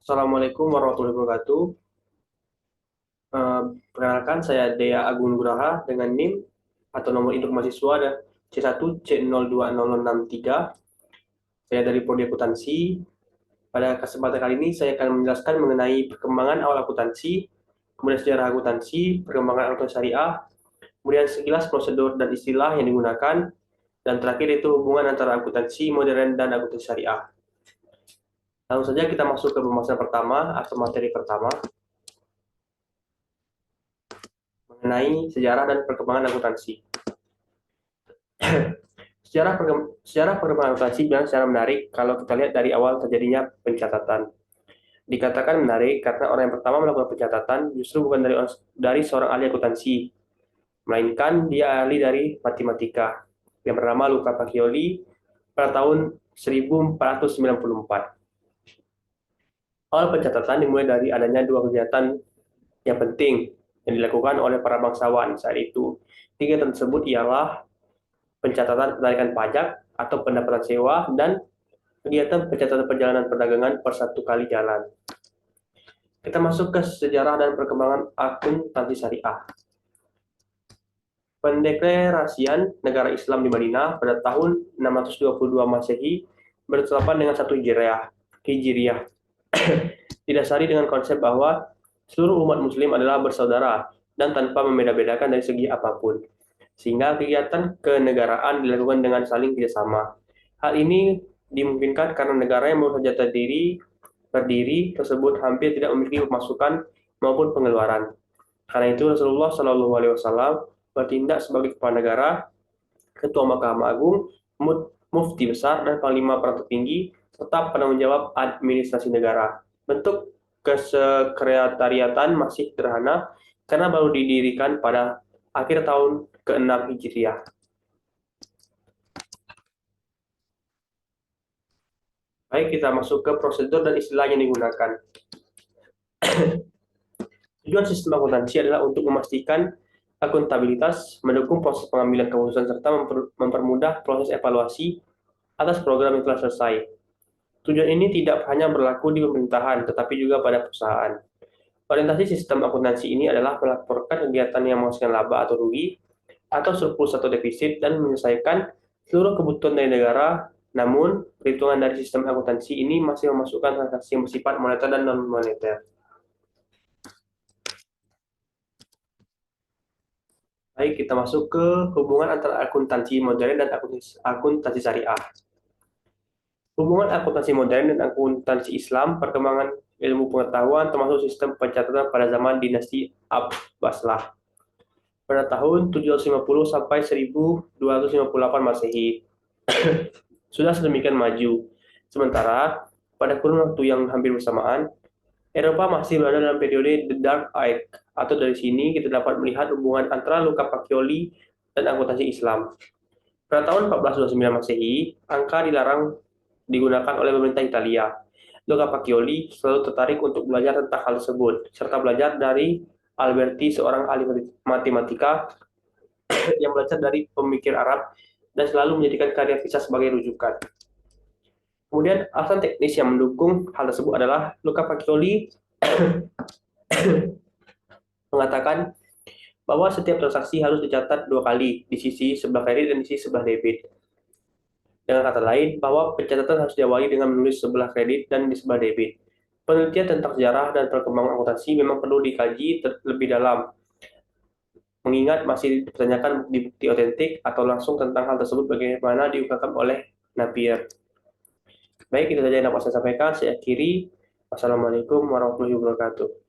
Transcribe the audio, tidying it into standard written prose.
Assalamualaikum warahmatullahi wabarakatuh. Perkenalkan, saya Dea Agung Nugraha dengan NIM atau nomor induk mahasiswa ada C1C020063. Saya dari Prodi Akuntansi. Pada kesempatan kali ini saya akan menjelaskan mengenai perkembangan awal akuntansi, kemudian sejarah akuntansi, perkembangan akuntansi syariah, kemudian sekilas prosedur dan istilah yang digunakan, dan terakhir itu hubungan antara akuntansi modern dan akuntansi syariah. Langsung saja kita masuk ke pembahasan pertama atau materi pertama, mengenai sejarah dan perkembangan akuntansi. Sejarah perkembangan akuntansi bilang secara menarik kalau kita lihat dari awal terjadinya pencatatan. Dikatakan menarik karena orang yang pertama melakukan pencatatan justru bukan dari seorang ahli akuntansi, melainkan dia ahli dari matematika yang bernama Luca Pacioli pada tahun 1494. Awal pencatatan dimulai dari adanya dua kegiatan yang penting yang dilakukan oleh para bangsawan saat itu. Kegiatan tersebut ialah pencatatan penarikan pajak atau pendapatan sewa dan kegiatan pencatatan perjalanan perdagangan per satu kali jalan. Kita masuk ke sejarah dan perkembangan akuntansi syariah. Pendeklarasian negara Islam di Madinah pada tahun 622 Masehi bertepatan dengan 1 Hijriah. Didasari dengan konsep bahwa seluruh umat muslim adalah bersaudara dan tanpa membeda-bedakan dari segi apapun. Sehingga kegiatan kenegaraan dilakukan dengan saling kerjasama. Hal ini dimungkinkan karena negara yang baru saja berdiri tersebut hampir tidak memiliki pemasukan maupun pengeluaran. Karena itu Rasulullah Shallallahu Alaihi Wasallam bertindak sebagai kepala negara, ketua Mahkamah Agung, mufti besar dan panglima perang tertinggi serta penanggung jawab administrasi negara. Bentuk kesekretariatan masih sederhana karena baru didirikan pada akhir tahun ke-6 Hijriah. Baik, kita masuk ke prosedur dan istilah yang digunakan. Tujuan sistem akuntansi adalah untuk memastikan akuntabilitas, mendukung proses pengambilan keputusan, serta mempermudah proses evaluasi atas program yang telah selesai. Tujuan ini tidak hanya berlaku di pemerintahan, tetapi juga pada perusahaan. Orientasi sistem akuntansi ini adalah melaporkan kegiatan yang menghasilkan laba atau rugi, atau surplus atau defisit, dan menyelesaikan seluruh kebutuhan dari negara. Namun, perhitungan dari sistem akuntansi ini masih memasukkan transaksi yang bersifat moneter dan non-moneter. Baik, kita masuk ke hubungan antara akuntansi modern dan akuntansi syariah. Hubungan akuntansi modern dan akuntansi Islam, perkembangan ilmu pengetahuan termasuk sistem pencatatan pada zaman dinasti Abbaslah. Pada tahun 750 sampai 1258 Masehi. Sudah sedemikian maju. Sementara, pada kurun waktu yang hampir bersamaan, Eropa masih berada dalam periode The Dark Age, atau dari sini kita dapat melihat hubungan antara Luca Pacioli dan akuntansi Islam. Pada tahun 1429 Masehi, angka dilarang digunakan oleh pemerintah Italia. Luca Pacioli selalu tertarik untuk belajar tentang hal tersebut, serta belajar dari Alberti, seorang ahli matematika yang belajar dari pemikir Arab dan selalu menjadikan karya Fisah sebagai rujukan. Kemudian alasan teknis yang mendukung hal tersebut adalah Luca Pacioli mengatakan bahwa setiap transaksi harus dicatat dua kali, di sisi sebelah kredit dan di sisi sebelah debit. Dengan kata lain, bahwa pencatatan harus diawali dengan menulis sebelah kredit dan di sebelah debit. Penelitian tentang sejarah dan perkembangan akuntansi memang perlu dikaji lebih dalam, mengingat masih dipertanyakan bukti otentik atau langsung tentang hal tersebut bagaimana diungkapkan oleh Napier. Baik, itu saja yang dapat saya sampaikan. Saya akhiri. Wassalamualaikum warahmatullahi wabarakatuh.